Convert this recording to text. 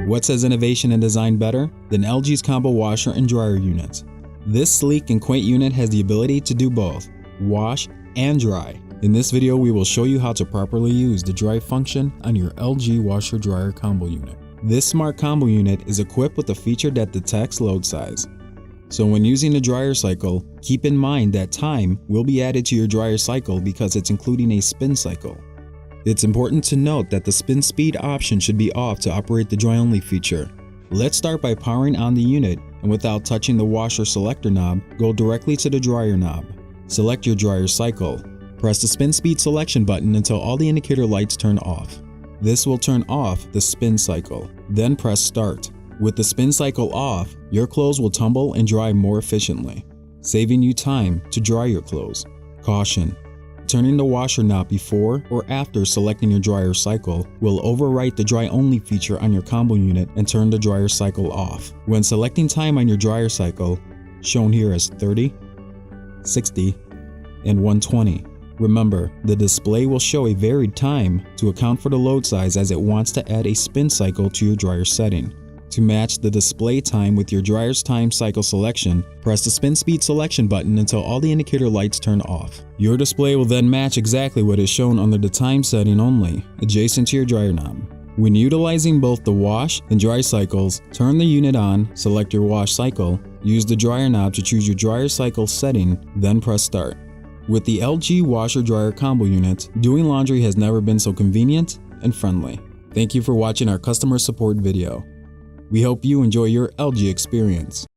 What says innovation and design better than LG's combo washer and dryer unit? This sleek and quaint unit has the ability to do both, wash and dry. In this video, we will show you how to properly use the dry function on your LG washer dryer combo unit. This smart combo unit is equipped with a feature that detects load size. So when using the dryer cycle, keep in mind that time will be added to your dryer cycle because it's including a spin cycle. It's important to note that the spin speed option should be off to operate the dry only feature. Let's start by powering on the unit, and without touching the washer selector knob, go directly to the dryer knob. Select your dryer cycle. Press the spin speed selection button until all the indicator lights turn off. This will turn off the spin cycle. Then press start. With the spin cycle off, your clothes will tumble and dry more efficiently, saving you time to dry your clothes. Caution: turning the washer knob before or after selecting your dryer cycle will overwrite the dry only feature on your combo unit and turn the dryer cycle off. When selecting time on your dryer cycle, shown here as 30, 60, and 120, remember, the display will show a varied time to account for the load size as it wants to add a spin cycle to your dryer setting. To match the display time with your dryer's time cycle selection, press the spin speed selection button until all the indicator lights turn off. Your display will then match exactly what is shown under the time setting only, adjacent to your dryer knob. When utilizing both the wash and dry cycles, turn the unit on, select your wash cycle, use the dryer knob to choose your dryer cycle setting, then press start. With the LG washer dryer combo unit, doing laundry has never been so convenient and friendly. Thank you for watching our customer support video. We hope you enjoy your LG experience.